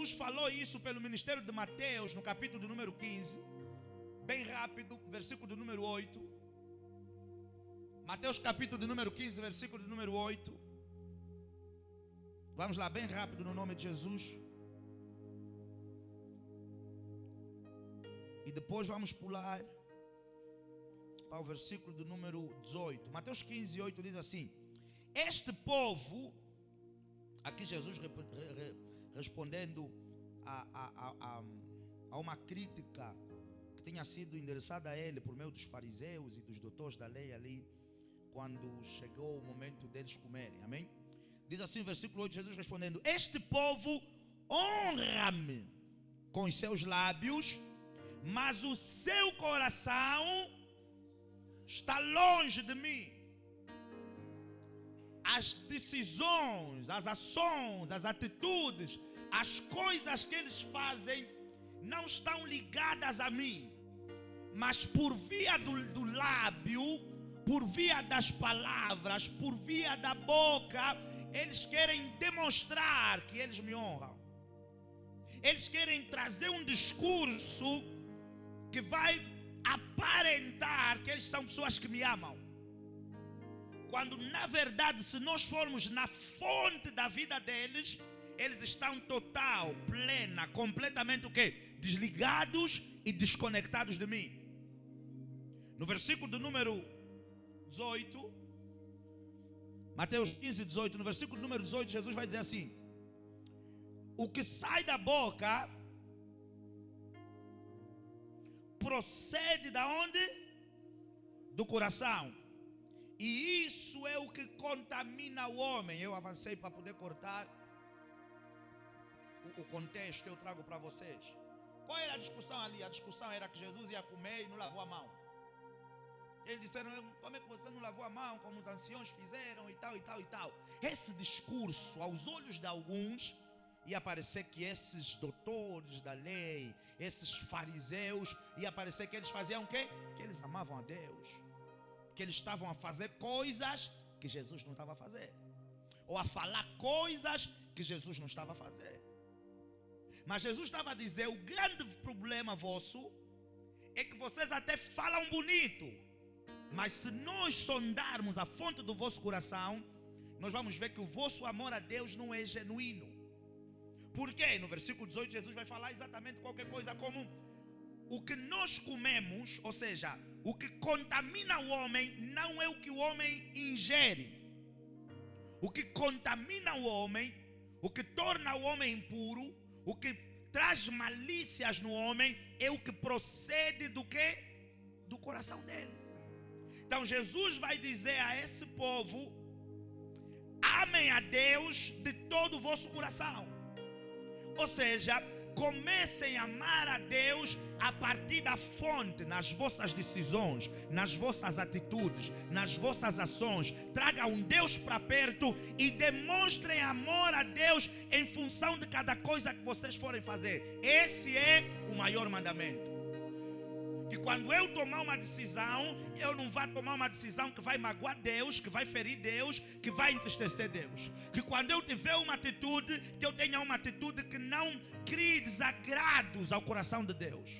Jesus falou isso pelo ministério de Mateus, no capítulo do número 15. Bem rápido, versículo do número 8. Mateus capítulo do número 15, versículo do número 8. Vamos lá, bem rápido, no nome de Jesus. E depois vamos pular para o versículo do número 18. Mateus 15, 8 diz assim: este povo, aqui Jesus respondendo a uma crítica que tinha sido endereçada a ele por meio dos fariseus e dos doutores da lei ali, quando chegou o momento deles comerem, amém? Diz assim o versículo 8, Jesus respondendo: este povo honra-me com os seus lábios, mas o seu coração está longe de mim. As decisões, as ações, as atitudes, as coisas que eles fazem não estão ligadas a mim, mas por via do lábio, por via das palavras, por via da boca, eles querem demonstrar que eles me honram. Eles querem trazer um discurso que vai aparentar que eles são pessoas que me amam, quando na verdade, se nós formos na fonte da vida deles, eles estão total, plena, completamente o quê? Desligados e desconectados de mim. No versículo do número 18, Mateus 15, 18, no versículo número 18, Jesus vai dizer assim: o que sai da boca procede da onde? Do coração. E isso é o que contamina o homem. Eu avancei para poder cortar o contexto que eu trago para vocês. Qual era a discussão ali? A discussão era que Jesus ia comer e não lavou a mão. Eles disseram: como é que você não lavou a mão, como os anciões fizeram e tal, e tal, e tal. Esse discurso, aos olhos de alguns, ia parecer que esses doutores da lei, esses fariseus, ia parecer que eles faziam o quê? Que eles amavam a Deus, que eles estavam a fazer coisas que Jesus não estava a fazer, ou a falar coisas que Jesus não estava a fazer. Mas Jesus estava a dizer: o grande problema vosso é que vocês até falam bonito, mas se nós sondarmos a fonte do vosso coração, nós vamos ver que o vosso amor a Deus não é genuíno. Por quê? No versículo 18 Jesus vai falar exatamente qualquer coisa como: o que nós comemos, ou seja, o que contamina o homem não é o que o homem ingere. O que contamina o homem, o que torna o homem impuro, o que traz malícias no homem, é o que procede do quê? Do coração dele. Então Jesus vai dizer a esse povo: amem a Deus de todo o vosso coração. Ou seja, comecem a amar a Deus a partir da fonte, nas vossas decisões, nas vossas atitudes, nas vossas ações. Tragam um Deus para perto e demonstrem amor a Deus em função de cada coisa que vocês forem fazer. Esse é o maior mandamento. Que quando eu tomar uma decisão, eu não vá tomar uma decisão que vai magoar Deus, que vai ferir Deus, que vai entristecer Deus. Que quando eu tiver uma atitude, que eu tenha uma atitude que não crie desagrados ao coração de Deus.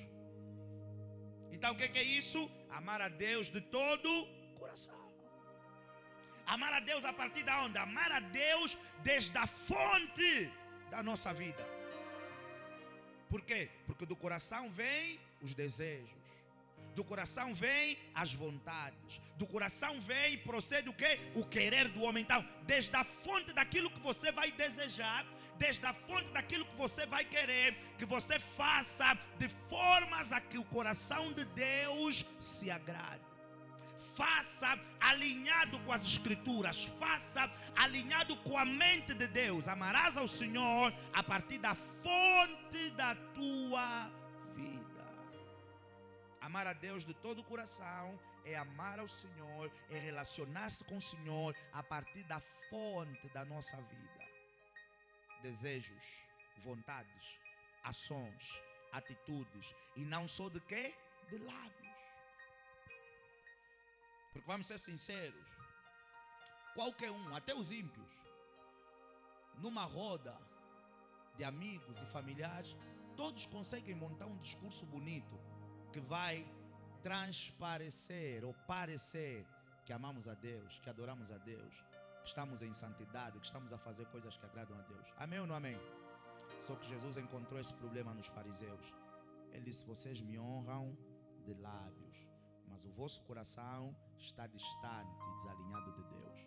Então o que é isso? Amar a Deus de todo o coração. Amar a Deus a partir de onde? Amar a Deus desde a fonte da nossa vida. Por quê? Porque do coração vêm os desejos. Do coração vem as vontades. Do coração vem e procede o quê? O querer do homem. Então, desde a fonte daquilo que você vai desejar, desde a fonte daquilo que você vai querer, que você faça de formas a que o coração de Deus se agrade. Faça alinhado com as escrituras, faça alinhado com a mente de Deus. Amarás ao Senhor a partir da fonte da tua vida. Amar a Deus de todo o coração é amar ao Senhor, é relacionar-se com o Senhor a partir da fonte da nossa vida. Desejos, vontades, ações, atitudes, e não só de quê? De lábios. Porque vamos ser sinceros, qualquer um, até os ímpios, numa roda, de amigos e familiares, todos conseguem montar um discurso bonito que vai transparecer ou parecer que amamos a Deus, que adoramos a Deus, que estamos em santidade, que estamos a fazer coisas que agradam a Deus. Amém ou não amém? Só que Jesus encontrou esse problema nos fariseus. Ele disse: vocês me honram de lábios, mas o vosso coração está distante e desalinhado de Deus.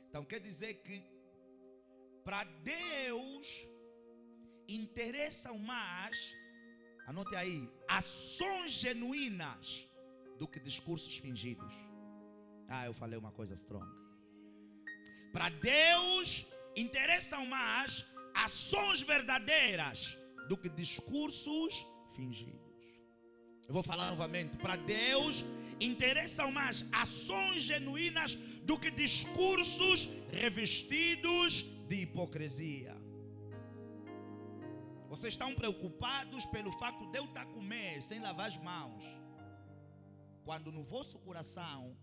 Então quer dizer que para Deus interessam mais, anote aí, ações genuínas do que discursos fingidos. Eu falei uma coisa strong. Para Deus interessam mais ações verdadeiras do que discursos fingidos. Eu vou falar novamente. Para Deus interessam mais ações genuínas do que discursos revestidos de hipocrisia. Vocês estão preocupados pelo fato de eu estar a comer sem lavar as mãos, quando no vosso coração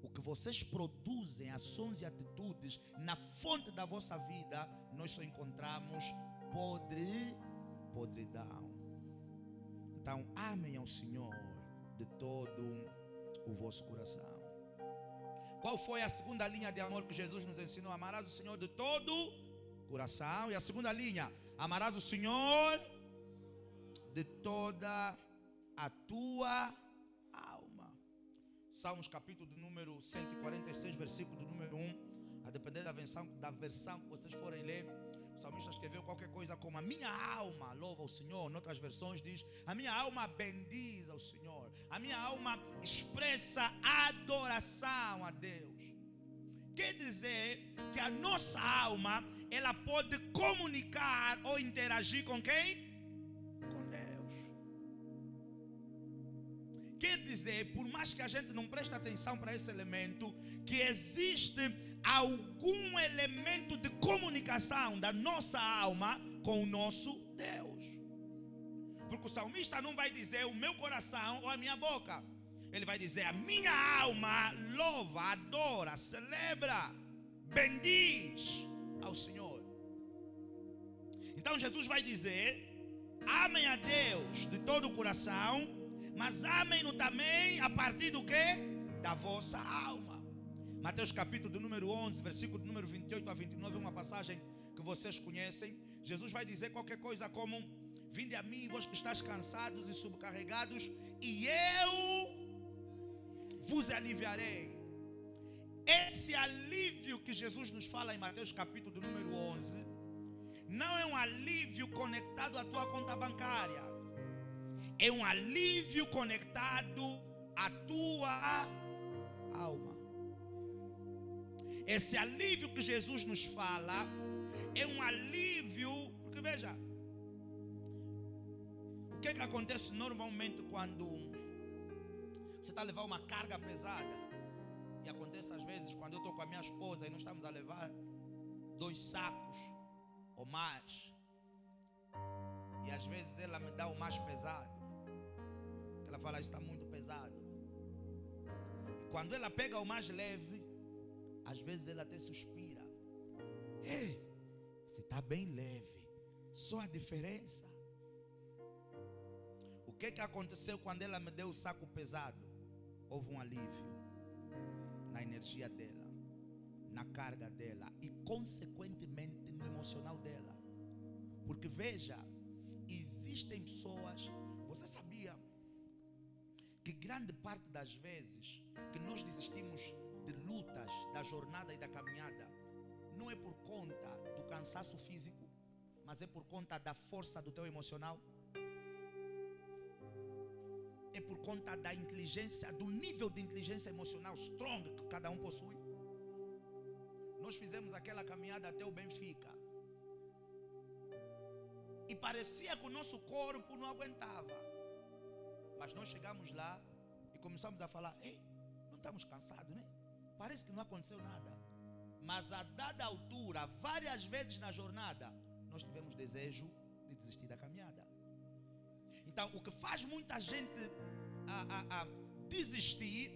o que vocês produzem, ações e atitudes, na fonte da vossa vida, nós só encontramos podridão. Então amem ao Senhor de todo o vosso coração. Qual foi a segunda linha de amor que Jesus nos ensinou? Amarás o Senhor de todo o coração. E a segunda linha: amarás o Senhor de toda a tua alma. Salmos capítulo de número 146, versículo do número 1. A depender da versão que vocês forem ler, o salmista escreveu qualquer coisa como: a minha alma louva ao Senhor. Em outras versões diz: a minha alma bendiz ao Senhor. A minha alma expressa adoração a Deus. Quer dizer que a nossa alma, ela pode comunicar ou interagir com quem? Com Deus. Quer dizer, por mais que a gente não preste atenção para esse elemento, que existe algum elemento de comunicação da nossa alma com o nosso Deus. Porque o salmista não vai dizer o meu coração ou a minha boca. Ele vai dizer: a minha alma louva, adora, celebra, bendiz ao Senhor. Então Jesus vai dizer: amem a Deus de todo o coração, mas amem-no também a partir do quê? Da vossa alma. Mateus capítulo do número 11, versículo do número 28 a 29, é uma passagem que vocês conhecem. Jesus vai dizer qualquer coisa como: vinde a mim, vós que estáis cansados e subcarregados, e eu vos aliviarei. Esse alívio que Jesus nos fala em Mateus capítulo do número 11 não é um alívio conectado à tua conta bancária. É um alívio conectado à tua alma. Esse alívio que Jesus nos fala é um alívio, porque veja, o que acontece normalmente quando você está a levar uma carga pesada? E acontece às vezes quando eu estou com a minha esposa e nós estamos a levar 2 sacos ou mais, e às vezes ela me dá o mais pesado. Ela fala: está muito pesado. E quando ela pega o mais leve, às vezes ela até suspira: ei, você está bem leve, só a diferença. O que aconteceu quando ela me deu o saco pesado? Houve um alívio na energia dela, na carga dela e consequentemente no emocional dela. Porque veja, existem pessoas, você sabia que grande parte das vezes que nós desistimos de lutas, da jornada e da caminhada, não é por conta do cansaço físico, mas é por conta da força do teu emocional? É por conta da inteligência, do nível de inteligência emocional strong que cada um possui? Nós fizemos aquela caminhada até o Benfica e parecia que o nosso corpo não aguentava, mas nós chegamos lá e começamos a falar: ei, não estamos cansados, né? Parece que não aconteceu nada. Mas a dada altura, várias vezes na jornada, nós tivemos desejo de desistir da caminhada. Então, o que faz muita gente desistir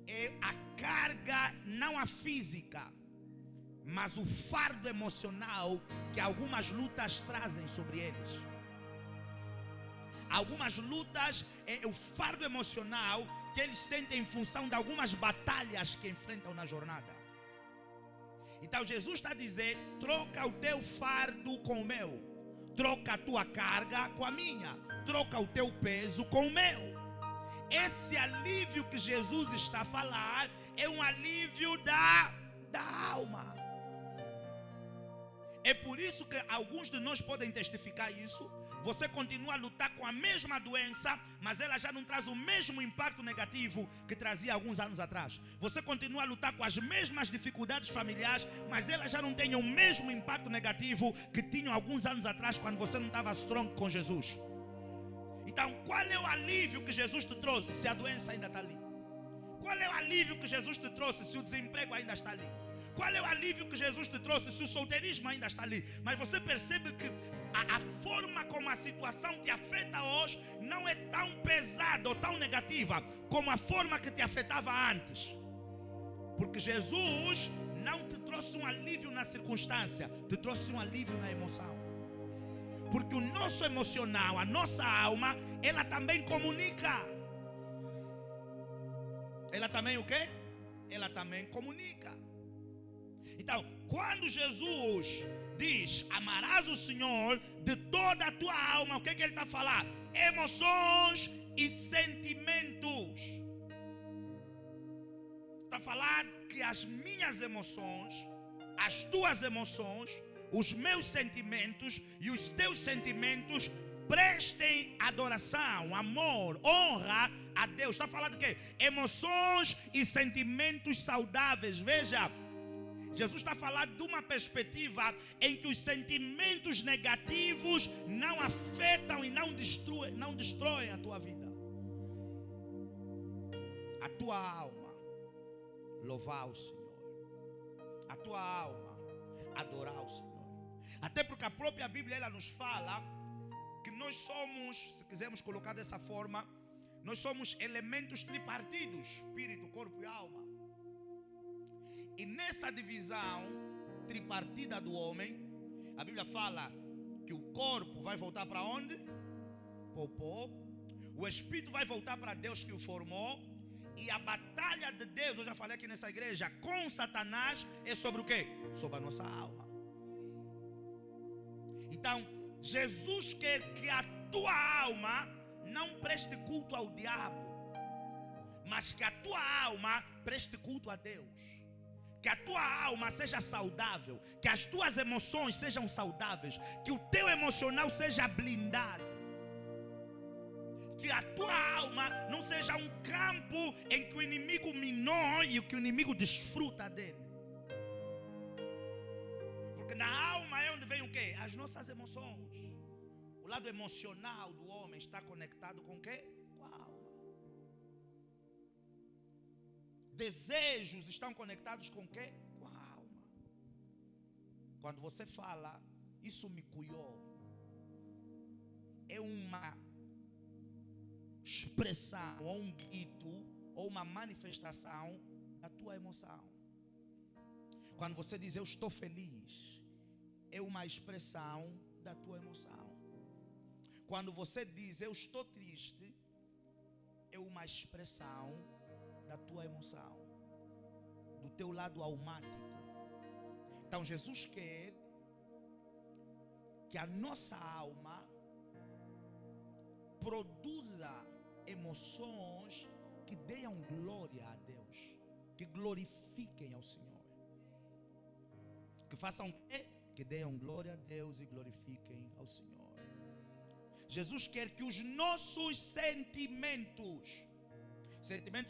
é a carga, não a física, mas o fardo emocional que algumas lutas trazem sobre eles. Algumas lutas é o fardo emocional que eles sentem em função de algumas batalhas que enfrentam na jornada. Então Jesus está a dizer: troca o teu fardo com o meu, troca a tua carga com a minha, troca o teu peso com o meu. Esse alívio que Jesus está a falar é um alívio da alma. É por isso que alguns de nós podem testificar isso. Você continua a lutar com a mesma doença, mas ela já não traz o mesmo impacto negativo que trazia alguns anos atrás. Você continua a lutar com as mesmas dificuldades familiares, mas ela já não tem o mesmo impacto negativo que tinha alguns anos atrás, quando você não estava strong com Jesus. Então, qual é o alívio que Jesus te trouxe se a doença ainda está ali? Qual é o alívio que Jesus te trouxe se o desemprego ainda está ali? Qual é o alívio que Jesus te trouxe se o solteirismo ainda está ali? Mas você percebe que a forma como a situação te afeta hoje não é tão pesada ou tão negativa como a forma que te afetava antes. Porque Jesus não te trouxe um alívio na circunstância, te trouxe um alívio na emoção. Porque o nosso emocional, a nossa alma, ela também comunica. Ela também o quê? Ela também comunica. Então, quando Jesus diz: amarás o Senhor de toda a tua alma, o que ele está a falar? Emoções e sentimentos. Está a falar que as minhas emoções, as tuas emoções, os meus sentimentos e os teus sentimentos prestem adoração, amor, honra a Deus. Está falando de quê? Emoções e sentimentos saudáveis. Veja, Jesus está falando de uma perspectiva em que os sentimentos negativos não afetam e não destroem a tua vida. A tua alma louvar o Senhor, a tua alma adorar o Senhor. Até porque a própria Bíblia ela nos fala que nós somos, se quisermos colocar dessa forma, nós somos elementos tripartidos: espírito, corpo e alma. E nessa divisão tripartida do homem, a Bíblia fala que o corpo vai voltar para onde? Para o pó. O espírito vai voltar para Deus que o formou. E a batalha de Deus, eu já falei aqui nessa igreja, com Satanás é sobre o quê? Sobre a nossa alma. Então, Jesus quer que a tua alma não preste culto ao diabo, mas que a tua alma preste culto a Deus. Que a tua alma seja saudável, que as tuas emoções sejam saudáveis, que o teu emocional seja blindado, que a tua alma não seja um campo em que o inimigo minou e que o inimigo desfruta dele. Porque na alma é onde vem o quê? As nossas emoções. O lado emocional do homem está conectado com o quê? Com a alma. Desejos estão conectados com o quê? Com a alma. Quando você fala, isso me cuiou, é uma expressão, ou um grito, ou uma manifestação da tua emoção. Quando você diz eu estou feliz, é uma expressão da tua emoção. Quando você diz eu estou triste, é uma expressão da tua emoção, do teu lado almático. Então Jesus quer que a nossa alma produza emoções que deem glória a Deus, que glorifiquem ao Senhor, que façam que deem glória a Deus e glorifiquem ao Senhor. Jesus quer que os nossos sentimentos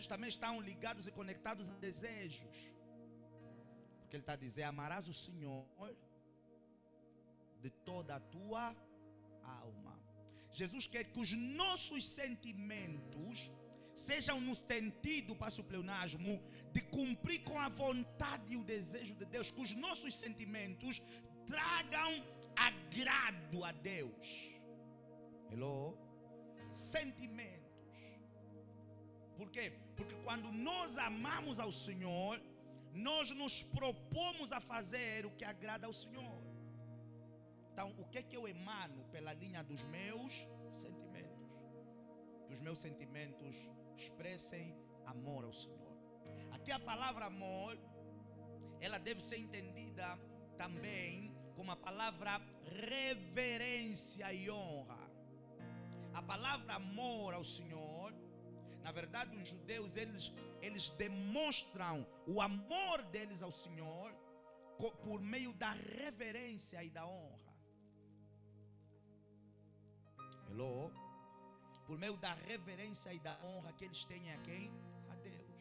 também estão ligados e conectados a desejos, porque ele está a dizer: amarás o Senhor de toda a tua alma. Jesus quer que os nossos sentimentos sejam no sentido, passo o pleonasmo, de cumprir com a vontade e o desejo de Deus, que os nossos sentimentos tragam agrado a Deus. Hello? Sentimentos. Por quê? Porque quando nós amamos ao Senhor, nós nos propomos a fazer o que agrada ao Senhor. Então, o que é que eu emano pela linha dos meus sentimentos? Que os meus sentimentos expressem amor ao Senhor. Aqui a palavra amor, ela deve ser entendida também como a palavra reverência e honra. A palavra amor ao Senhor, na verdade os judeus, eles demonstram o amor deles ao Senhor por meio da reverência e da honra. Hello? Por meio da reverência e da honra que eles têm a quem? A Deus.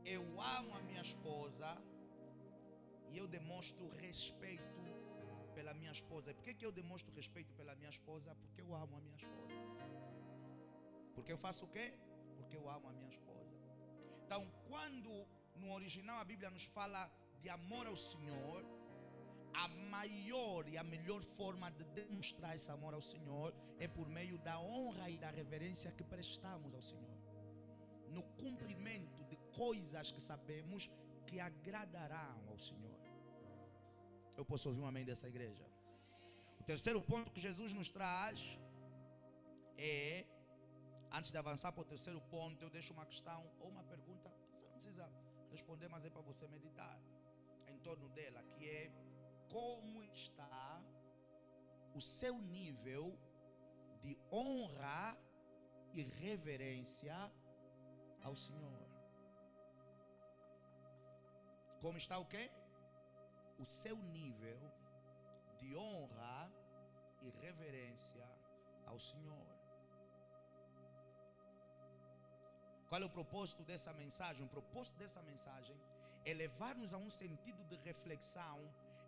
Eu amo a minha esposa e eu demonstro respeito pela minha esposa. Por que eu demonstro respeito pela minha esposa? Porque eu amo a minha esposa. Porque eu faço o quê? Porque eu amo a minha esposa. Então, quando no original a Bíblia nos fala de amor ao Senhor, a maior e a melhor forma de demonstrar esse amor ao Senhor é por meio da honra e da reverência que prestamos ao Senhor, no cumprimento de coisas que sabemos que agradarão ao Senhor. Eu posso ouvir um amém dessa igreja? O terceiro ponto que Jesus nos traz é, antes de avançar para o terceiro ponto, eu deixo uma questão ou uma pergunta, você não precisa responder, mas é para você meditar em torno dela, que é: como está o seu nível de honra e reverência ao Senhor? Como está o quê? O seu nível de honra e reverência ao Senhor. Qual é o propósito dessa mensagem? O propósito dessa mensagem é levar-nos a um sentido de reflexão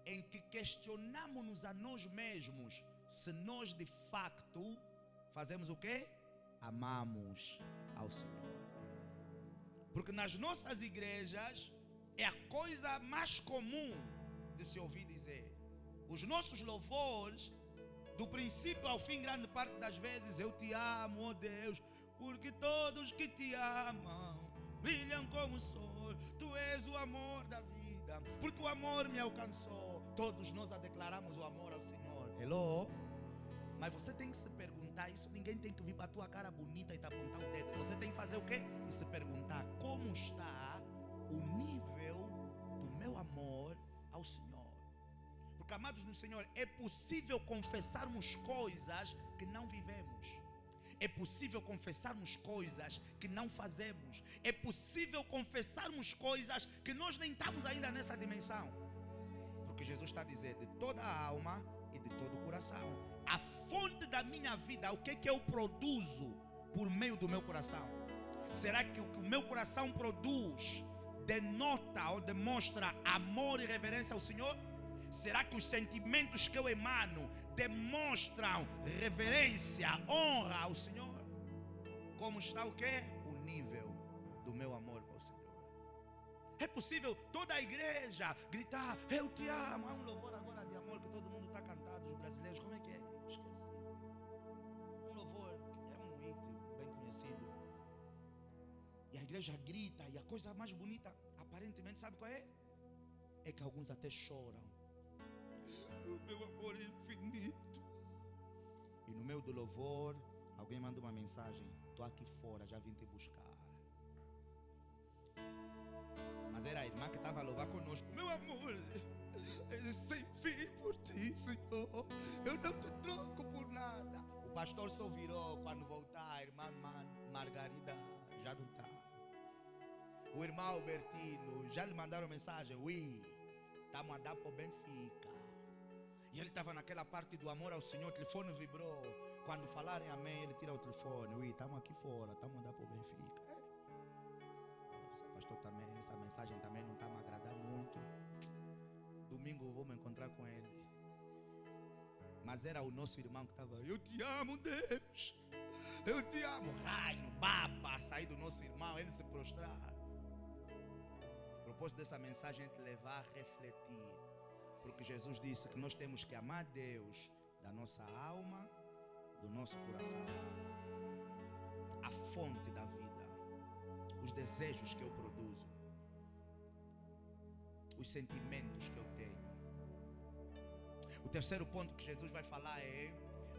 em que questionamos-nos a nós mesmos se nós de facto fazemos o quê? Amamos ao Senhor. Porque nas nossas igrejas é a coisa mais comum de se ouvir dizer. Os nossos louvores, do princípio ao fim, grande parte das vezes: eu te amo, ó Deus, porque todos que te amam brilham como o sol. Tu és o amor da vida, porque o amor me alcançou. Todos nós a declaramos o amor ao Senhor. Hello? Mas você tem que se perguntar isso. Ninguém tem que vir para a tua cara bonita e te apontar o dedo. Você tem que fazer o quê? E se perguntar: como está o nível do meu amor ao Senhor? Porque, amados no Senhor, é possível confessarmos coisas que não vivemos. É possível confessarmos coisas que não fazemos. É possível confessarmos coisas que nós nem estamos ainda nessa dimensão. Porque Jesus está a dizer: de toda a alma e de todo o coração. A fonte da minha vida, o que é que eu produzo por meio do meu coração? Será que o que o meu coração produz denota ou demonstra amor e reverência ao Senhor? Será que os sentimentos que eu emano demonstram reverência, honra ao Senhor? Como está o quê? O nível do meu amor para o Senhor. É possível toda a igreja gritar: eu te amo. Há um louvor agora de amor que todo mundo está cantando, os brasileiros. Como é que é? Esqueci. Um louvor, é um hit bem conhecido. E a igreja grita, e a coisa mais bonita, aparentemente, sabe qual é? É que alguns até choram. O meu amor é infinito. E no meio do louvor, alguém manda uma mensagem: estou aqui fora, já vim te buscar. Mas era a irmã que estava a louvar conosco. Meu amor é sem fim por ti, Senhor. Eu não te troco por nada. O pastor só virou quando voltar. A irmã Margarida já não está. O irmão Albertino já lhe mandaram mensagem: ui, estamos a dar para o Benfica. E ele estava naquela parte do amor ao Senhor. O telefone vibrou. Quando falarem amém, ele tira o telefone: ui, estamos aqui fora, estamos a dar para o Benfica. Nossa, pastor, também essa mensagem também não está me agradando muito. Domingo eu vou me encontrar com ele. Mas era o nosso irmão que estava: eu te amo, Deus, eu te amo. Raio, baba, sair do nosso irmão, ele se prostrar. O propósito dessa mensagem é te levar a refletir. Porque Jesus disse que nós temos que amar Deus da nossa alma, do nosso coração. A fonte da vida, os desejos que eu produzo, os sentimentos que eu tenho. O terceiro ponto que Jesus vai falar é: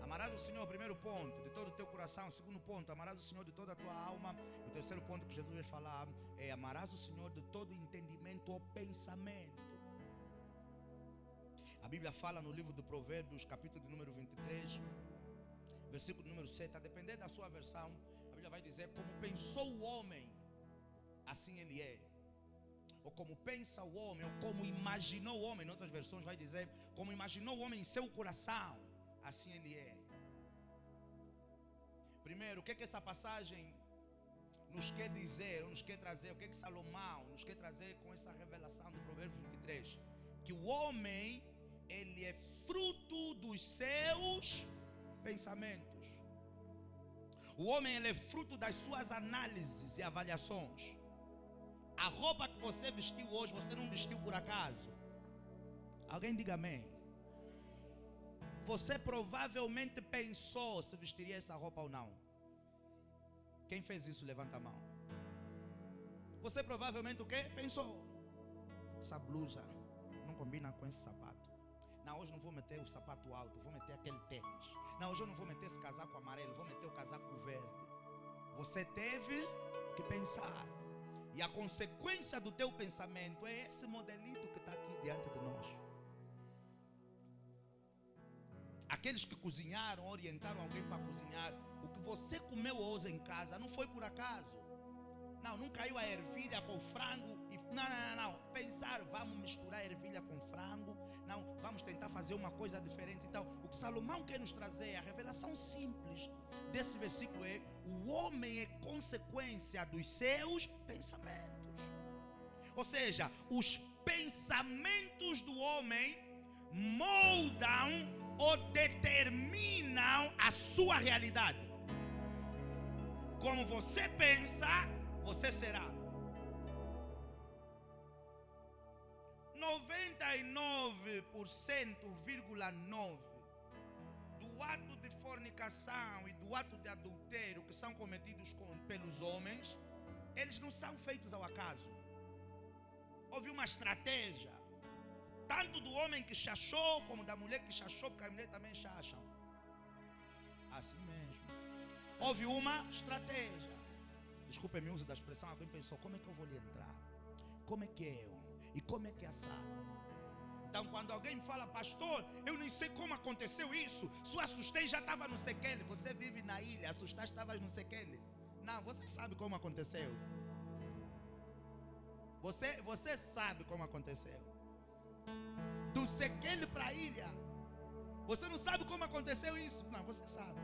amarás o Senhor, primeiro ponto, de todo o teu coração. Segundo ponto, amarás o Senhor de toda a tua alma. O terceiro ponto que Jesus vai falar é: amarás o Senhor de todo entendimento ou pensamento. A Bíblia fala no livro de Provérbios, capítulo de número 23, versículo número 7, a depender da sua versão, a Bíblia vai dizer: como pensou o homem, assim ele é. Ou como pensa o homem, ou como imaginou o homem. Em outras versões vai dizer: como imaginou o homem em seu coração, assim ele é. Primeiro, o que é que essa passagem nos quer dizer, ou nos quer trazer? O que é que Salomão nos quer trazer com essa revelação do Provérbios 23? Que o homem, ele é fruto dos seus pensamentos. O homem, ele é fruto das suas análises e avaliações. A roupa que você vestiu hoje, você não vestiu por acaso. Alguém diga amém. Você provavelmente pensou se vestiria essa roupa ou não. Quem fez isso, levanta a mão. Você provavelmente o quê? Pensou: essa blusa não combina com esse sapato. Não, hoje não vou meter o sapato alto, vou meter aquele tênis. Não, hoje eu não vou meter esse casaco amarelo, vou meter o casaco verde. Você teve que pensar. E a consequência do teu pensamento é esse modelito que está aqui diante de nós. Aqueles que cozinharam, orientaram alguém para cozinhar. O que você comeu hoje em casa não foi por acaso. Não caiu a ervilha com frango. Não. Pensar, vamos misturar a ervilha com frango. Não, vamos tentar fazer uma coisa diferente. Então, o que Salomão quer nos trazer, a revelação simples desse versículo é: o homem é consequência dos seus pensamentos. Ou seja, os pensamentos do homem moldam ou determinam a sua realidade. Como você pensa, você será. 99,9% do ato de fornicação e do ato de adultério que são cometidos pelos homens, eles não são feitos ao acaso. Houve uma estratégia, tanto do homem que chachou como da mulher que chachou, porque as mulheres também chacham. Assim mesmo. Houve uma estratégia. Desculpe-me o uso da expressão. Alguém pensou: como é que eu vou lhe entrar? Como é que é eu? E como é que é assado? Então, quando alguém me fala: pastor, eu nem sei como aconteceu isso. Se eu assustei, já estava no Sequele. Você vive na ilha, assustaste, estavas no Sequele. Não, você sabe como aconteceu. Você sabe como aconteceu. Do Sequele para a ilha. Você não sabe como aconteceu isso? Não, você sabe.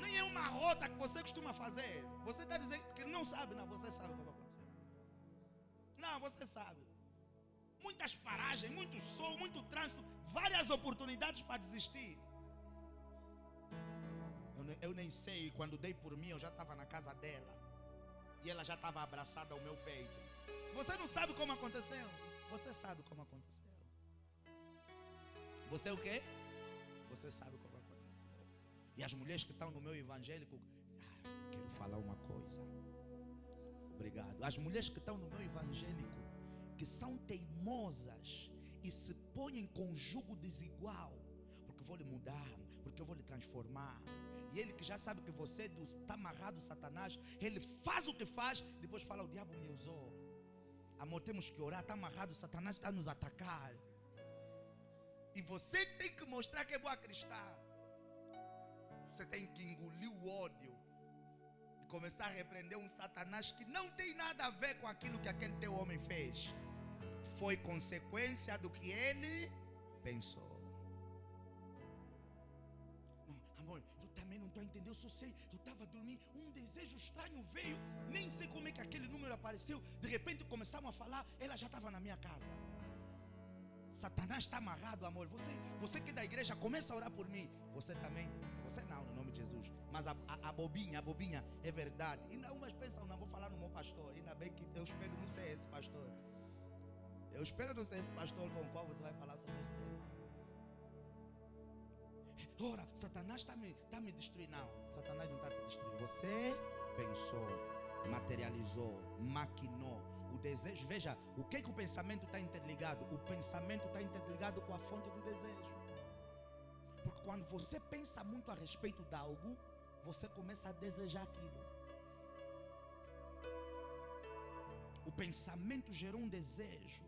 Nem é uma rota que você costuma fazer. Você está dizendo que não sabe. Não, você sabe como aconteceu. Não, você sabe. Muitas paragens, muito sol, muito trânsito, várias oportunidades para desistir. Eu nem sei, quando dei por mim, eu já estava na casa dela. E ela já estava abraçada ao meu peito. Você não sabe como aconteceu? Você sabe como aconteceu. Você o quê? Você sabe como aconteceu. E as mulheres que estão no meu evangélico, eu quero falar uma coisa. Obrigado. As mulheres que estão no meu evangélico, que são teimosas e se põem com jugo desigual, porque eu vou lhe mudar, porque eu vou lhe transformar. E ele que já sabe que você está amarrado, Satanás, ele faz o que faz, depois fala: o diabo me usou. Amor, temos que orar, está amarrado, Satanás está nos atacar. E você tem que mostrar que é boa cristã. Você tem que engolir o ódio e começar a repreender um Satanás que não tem nada a ver com aquilo que aquele teu homem fez. Foi consequência do que ele pensou. Não, amor, eu também não estou entendendo. Eu só sei, eu estava dormindo, um desejo estranho veio. Nem sei como é que aquele número apareceu. De repente começamos a falar, ela já estava na minha casa. Satanás está amarrado, amor. Você que é da igreja, começa a orar por mim. Você também. Você não, no nome de Jesus. Mas a bobinha é verdade. Ainda umas pensam: não vou falar no meu pastor. Ainda bem que eu espero não ser esse pastor. Eu espero não ser esse pastor com o qual você vai falar sobre esse tema. Ora, Satanás está me destruindo. Não, Satanás não está te destruindo. Você pensou. materializou, maquinou. O desejo, veja, o que o pensamento está interligado? O pensamento está interligado com a fonte do desejo. Porque quando você pensa muito a respeito de algo, você começa a desejar aquilo. O pensamento gerou um desejo.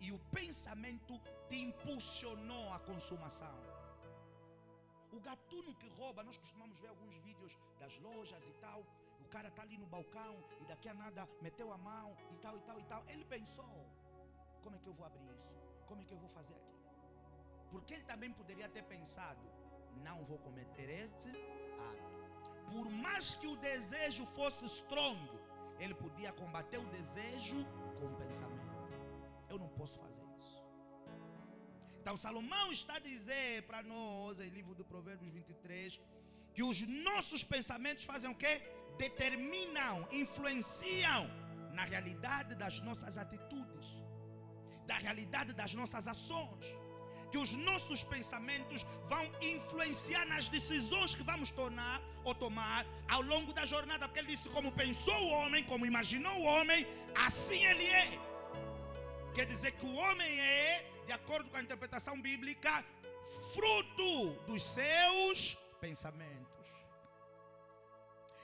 E o pensamento te impulsionou à consumação. O gatuno que rouba, nós costumamos ver alguns vídeos das lojas e tal. O cara está ali no balcão e daqui a nada meteu a mão e tal e tal e tal. Ele pensou, como é que eu vou abrir isso? Como é que eu vou fazer aquilo? Porque ele também poderia ter pensado, não vou cometer esse ato. Por mais que o desejo fosse strong, ele podia combater o desejo com o pensamento. Eu não posso fazer isso. Então Salomão está a dizer para nós, em livro do Provérbios 23, que os nossos pensamentos fazem o quê? Determinam, influenciam na realidade das nossas atitudes, da realidade das nossas ações. Que os nossos pensamentos vão influenciar nas decisões que vamos tomar ao longo da jornada. Porque ele disse, como pensou o homem, como imaginou o homem, assim ele é. Quer dizer que o homem é, de acordo com a interpretação bíblica, fruto dos seus pensamentos.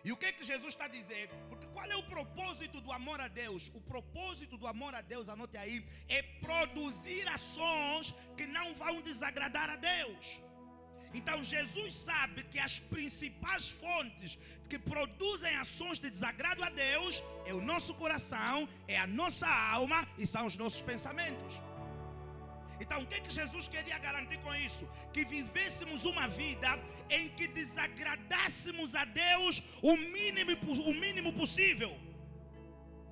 E o que é que Jesus está a dizer? Porque qual é o propósito do amor a Deus? O propósito do amor a Deus, anote aí, é produzir ações que não vão desagradar a Deus. Então Jesus sabe que as principais fontes que produzem ações de desagrado a Deus é o nosso coração, é a nossa alma e são os nossos pensamentos. Então o que é que Jesus queria garantir com isso? Que vivêssemos uma vida em que desagradássemos a Deus o mínimo possível.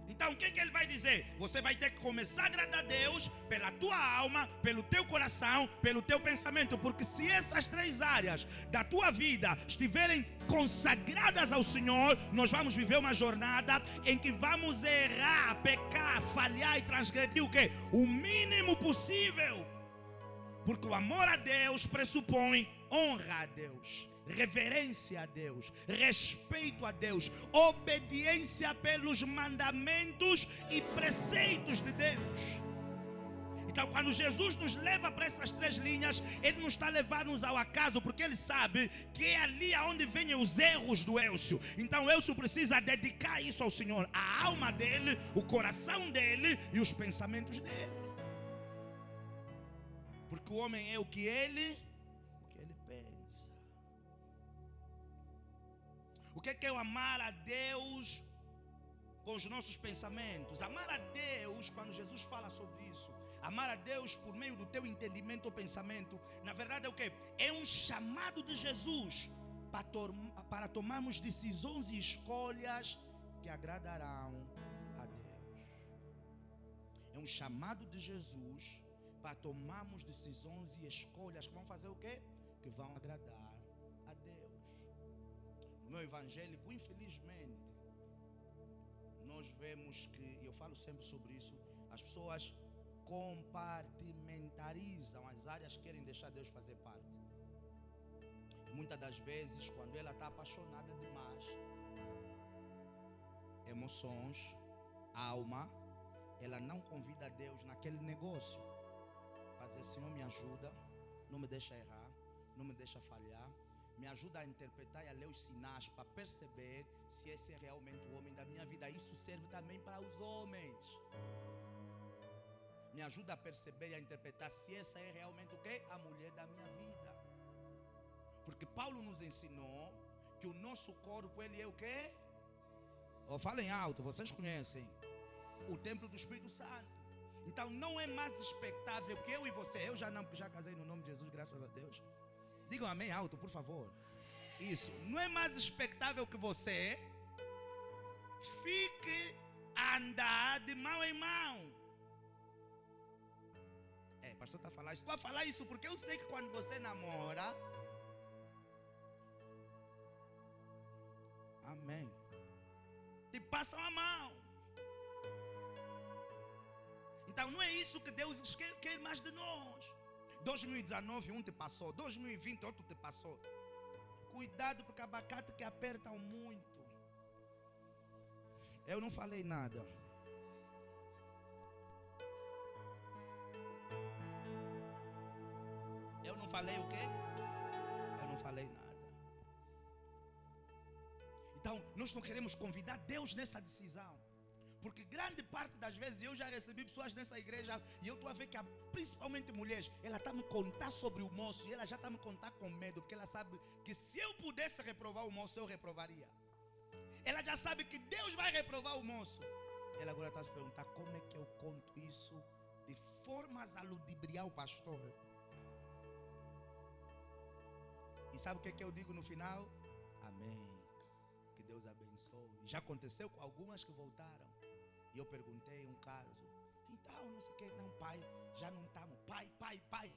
Então o que é que ele vai dizer? Você vai ter que começar a agradar a Deus pela tua alma, pelo teu coração, pelo teu pensamento. Porque se essas três áreas da tua vida estiverem consagradas ao Senhor, nós vamos viver uma jornada em que vamos errar, pecar, falhar e transgredir o quê? O mínimo possível. Porque o amor a Deus pressupõe honra a Deus, reverência a Deus, respeito a Deus, obediência pelos mandamentos e preceitos de Deus. Então quando Jesus nos leva para essas três linhas, Ele não está levando-nos ao acaso, porque Ele sabe que é ali aonde vêm os erros do Elcio. Então o Elcio precisa dedicar isso ao Senhor, a alma dele, o coração dele e os pensamentos dele. Porque o homem é o que ele pensa. O que é o amar a Deus com os nossos pensamentos? Amar a Deus, quando Jesus fala sobre isso, amar a Deus por meio do teu entendimento ou pensamento, na verdade é o quê? É um chamado de Jesus para tomarmos decisões e escolhas que agradarão a Deus. É um chamado de Jesus para tomarmos decisões e escolhas que vão fazer o quê? Que vão agradar a Deus. No meu evangélico, infelizmente, nós vemos que, e eu falo sempre sobre isso, as pessoas compartimentarizam as áreas que querem deixar Deus fazer parte. E muitas das vezes, quando ela está apaixonada demais, emoções, alma, ela não convida Deus naquele negócio para dizer, Senhor, me ajuda, não me deixa errar, não me deixa falhar, me ajuda a interpretar e a ler os sinais para perceber se esse é realmente o homem da minha vida. Isso serve também para os homens. Me ajuda a perceber e a interpretar se essa é realmente o quê? A mulher da minha vida. Porque Paulo nos ensinou que o nosso corpo, ele é o quê? Oh, falem alto, vocês conhecem. O templo do Espírito Santo. Então não é mais expectável que eu e você, eu já casei no nome de Jesus, graças a Deus. Digam amém alto, por favor. Isso, não é mais expectável que você fique a andar de mão em mão. Pastor está a falar isso. Estou a falar isso porque eu sei que quando você namora, amém, te passam a mão. Então não é isso que Deus quer mais de nós. 2019 um te passou, 2020 outro te passou. Cuidado, porque abacate que apertam muito Eu não falei nada. Eu não falei o quê? Eu não falei nada. Então, nós não queremos convidar Deus nessa decisão. Porque grande parte das vezes eu já recebi pessoas nessa igreja e eu estou a ver que, principalmente mulheres, ela está a me contar sobre o moço e ela já está a me contar com medo, porque ela sabe que se eu pudesse reprovar o moço, eu reprovaria. Ela já sabe que Deus vai reprovar o moço. Ela agora está a se perguntar como é que eu conto isso de formas a ludibriar o pastor. E sabe o que é que eu digo no final? Amém. Que Deus abençoe. Já aconteceu com algumas que voltaram. E eu perguntei um caso. Então, não sei o que. Não, pai, já não estamos. Pai.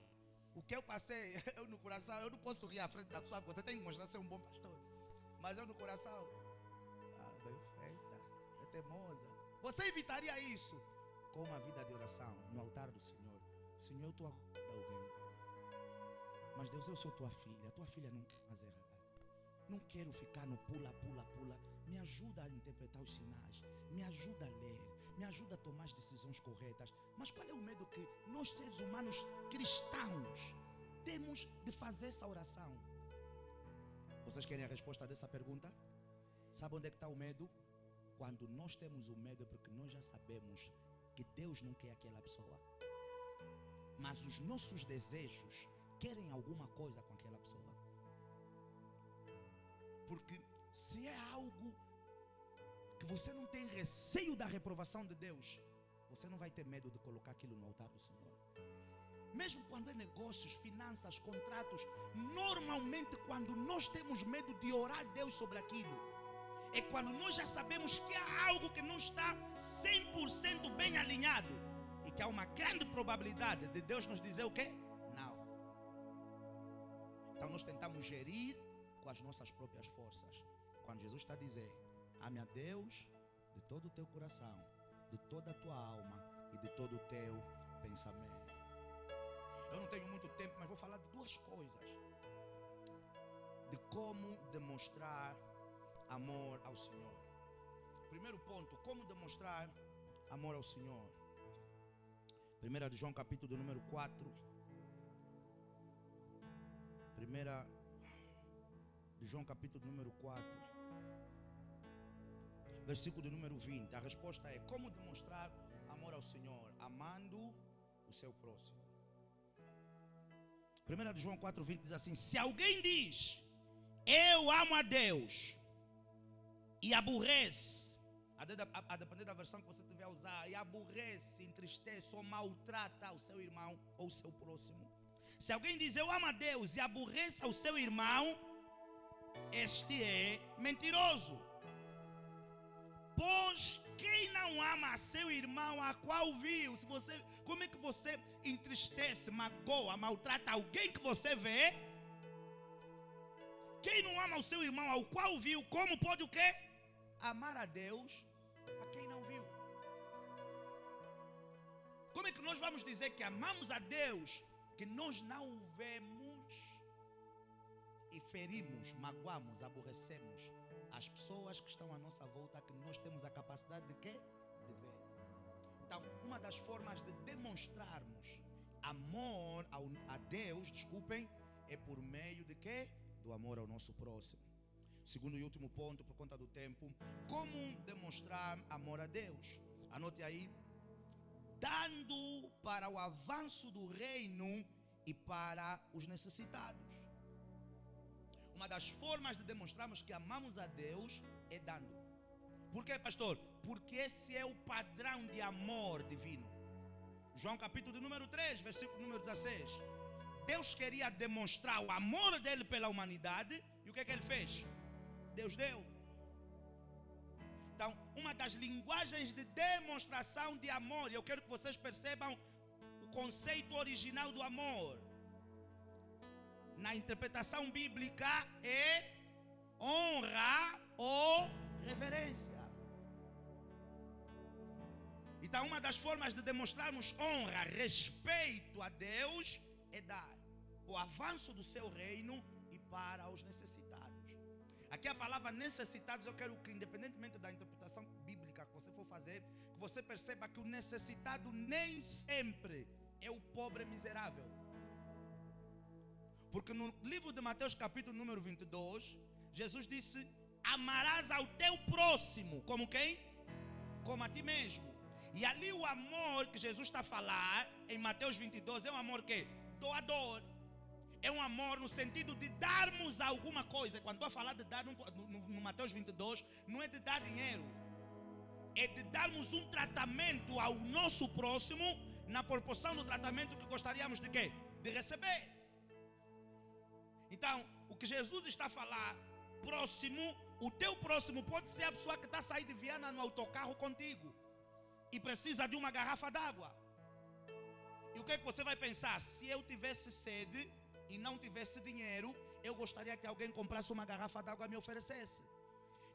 O que eu passei, eu no coração, eu não posso rir à frente da pessoa, porque você tem que mostrar ser um bom pastor. Mas eu no coração, bem feita, é teimosa. Você evitaria isso com uma vida de oração no altar do Senhor. Senhor, eu estou a alguém. Mas Deus, eu sou tua filha não quer mais errar. Não quero ficar no pula. Me ajuda a interpretar os sinais. Me ajuda a ler. Me ajuda a tomar as decisões corretas. Mas qual é o medo que nós, seres humanos cristãos, temos de fazer essa oração? Vocês querem a resposta dessa pergunta? Sabe onde é que está o medo? Quando nós temos o medo é porque nós já sabemos que Deus não quer aquela pessoa. Mas os nossos desejos querem alguma coisa com aquela pessoa. Porque se é algo que você não tem receio da reprovação de Deus, você não vai ter medo de colocar aquilo no altar do Senhor. Mesmo quando é negócios, finanças, contratos, normalmente quando nós temos medo de orar a Deus sobre aquilo, é quando nós já sabemos que há algo que não está 100% bem alinhado e que há uma grande probabilidade de Deus nos dizer o quê? Não. Então nós tentamos gerir com as nossas próprias forças. Quando Jesus está a dizer, ame a Deus de todo o teu coração, de toda a tua alma e de todo o teu pensamento. Eu não tenho muito tempo, mas vou falar de duas coisas. De como demonstrar amor ao Senhor. Primeiro ponto, como demonstrar amor ao Senhor. 1 de João capítulo de número 4. 1 de João capítulo de número 4. Versículo de número 20. A resposta é como demonstrar amor ao Senhor, amando o seu próximo. 1 de João 4:20 diz assim: se alguém diz eu amo a Deus e aborrece, a depender da versão que você tiver a usar, e aborrece, entristece ou maltrata o seu irmão ou o seu próximo. Se alguém diz eu amo a Deus e aborrece ao seu irmão, este é mentiroso. Pois quem não ama a seu irmão a qual viu, como é que você entristece, magoa, maltrata alguém que você vê? Quem não ama o seu irmão ao qual viu, como pode o quê? Amar a Deus a quem não viu. Como é que nós vamos dizer que amamos a Deus que nós não o vemos e ferimos, magoamos, aborrecemos as pessoas que estão à nossa volta, que nós temos a capacidade de quê? De ver. Então, uma das formas de demonstrarmos amor a Deus, é por meio de quê? Do amor ao nosso próximo. Segundo e último ponto, por conta do tempo, como demonstrar amor a Deus? Anote aí: dando para o avanço do reino e para os necessitados. Uma das formas de demonstrarmos que amamos a Deus é dando. Por quê, pastor? Porque esse é o padrão de amor divino. João capítulo de número 3, versículo número 16. Deus queria demonstrar o amor dele pela humanidade, e o que é que ele fez? Deus deu. Então, uma das linguagens de demonstração de amor, e eu quero que vocês percebam o conceito original do amor na interpretação bíblica, é honra ou reverência. Então, uma das formas de demonstrarmos honra, respeito a Deus, é dar o avanço do seu reino e para os necessitados. Aqui a palavra necessitados, eu quero que, independentemente da interpretação bíblica fazer, que você perceba que o necessitado nem sempre é o pobre miserável. Porque no livro de Mateus capítulo número 22, Jesus disse: amarás ao teu próximo como quem? Como a ti mesmo. E ali o amor que Jesus está a falar em Mateus 22 é um amor que? Doador. É um amor no sentido de darmos alguma coisa. Quando estou a falar de dar no Mateus 22, não é de dar dinheiro. É de darmos um tratamento ao nosso próximo na proporção do tratamento que gostaríamos de quê? De receber. Então, o que Jesus está a falar, próximo, o teu próximo pode ser a pessoa que está a sair de Viana no autocarro contigo e precisa de uma garrafa d'água. E o que é que você vai pensar? Se eu tivesse sede e não tivesse dinheiro, eu gostaria que alguém comprasse uma garrafa d'água e me oferecesse.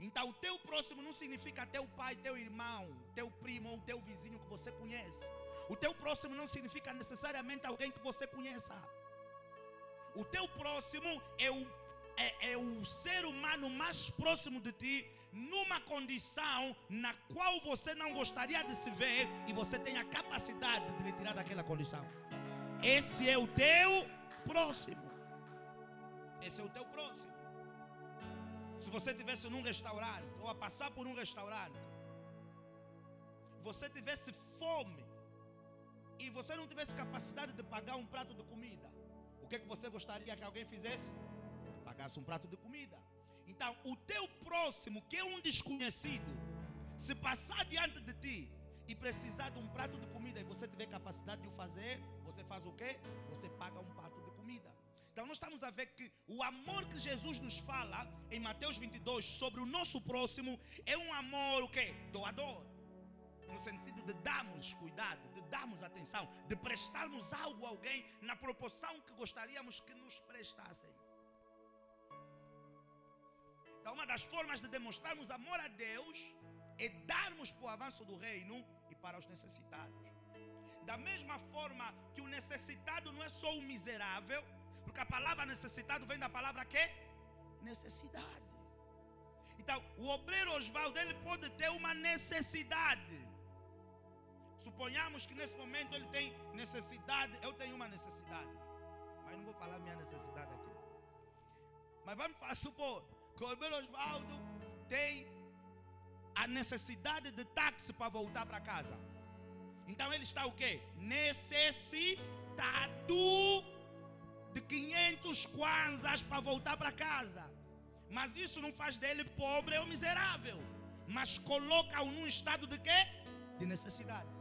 Então o teu próximo não significa teu pai, teu irmão, teu primo ou teu vizinho que você conhece. O teu próximo não significa necessariamente alguém que você conheça. O teu próximo é o ser humano mais próximo de ti, numa condição na qual você não gostaria de se ver e você tem a capacidade de lhe tirar daquela condição. Esse é o teu próximo. Esse é o teu próximo. Se você estivesse num restaurante ou a passar por um restaurante, você tivesse fome e você não tivesse capacidade de pagar um prato de comida, o que é que você gostaria que alguém fizesse? Pagasse um prato de comida. Então o teu próximo, que é um desconhecido, se passar diante de ti e precisar de um prato de comida e você tiver capacidade de o fazer, você faz o quê? Você paga um prato de comida. Então nós estamos a ver que o amor que Jesus nos fala em Mateus 22 sobre o nosso próximo é um amor o quê? Doador. No sentido de darmos cuidado, de darmos atenção, de prestarmos algo a alguém na proporção que gostaríamos que nos prestassem. Então uma das formas de demonstrarmos amor a Deus é darmos para o avanço do reino e para os necessitados. Da mesma forma que o necessitado não é só o miserável, porque a palavra necessitado vem da palavra quê? Necessidade. Então o obreiro Osvaldo, ele pode ter uma necessidade. Suponhamos que nesse momento ele tem necessidade. Eu tenho uma necessidade, mas não vou falar minha necessidade aqui. Mas vamos supor que o obreiro Osvaldo tem a necessidade de táxi para voltar para casa. Então ele está o quê? Necessitado de 500 kwanzas para voltar para casa. Mas isso não faz dele pobre ou miserável, mas coloca-o num estado de quê? De necessidade.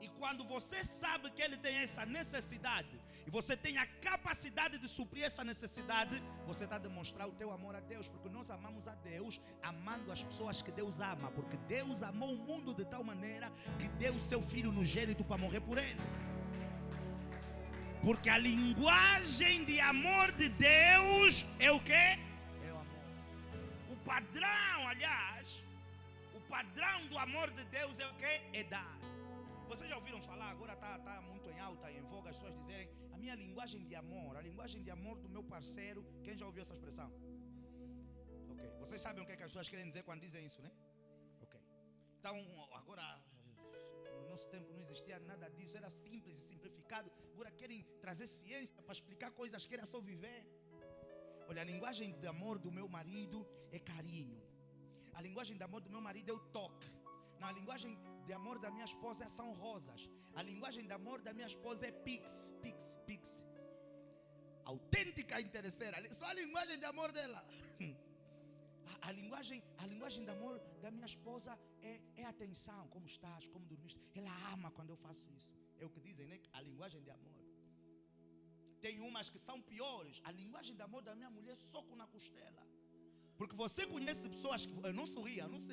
E quando você sabe que ele tem essa necessidade e você tem a capacidade de suprir essa necessidade, você está a demonstrar o teu amor a Deus, porque nós amamos a Deus amando as pessoas que Deus ama, porque Deus amou o mundo de tal maneira que deu o seu Filho unigênito para morrer por ele. Porque a linguagem de amor de Deus é o quê? É o amor. O padrão, aliás, o padrão do amor de Deus é o quê? É dar. Vocês já ouviram falar, agora está muito em alta e em voga as pessoas dizerem: a minha linguagem de amor, a linguagem de amor do meu parceiro. Quem já ouviu essa expressão? Ok, vocês sabem o que é que as pessoas querem dizer quando dizem isso, né? Ok, então agora, no nosso tempo não existia nada disso, era simples e simplificado. Agora querem trazer ciência para explicar coisas que era só viver. Olha, a linguagem de amor do meu marido é carinho. A linguagem de amor do meu marido é o toque. Não, a linguagem de amor da minha esposa são rosas. A linguagem de amor da minha esposa é pix. Autêntica interesseira. Só a linguagem de amor dela. A linguagem de amor da minha esposa é atenção. Como estás? Como dormiste? Ela ama quando eu faço isso. É o que dizem, né? A linguagem de amor. Tem umas que são piores. A linguagem de amor da minha mulher é soco na costela. Porque você conhece pessoas que... Não se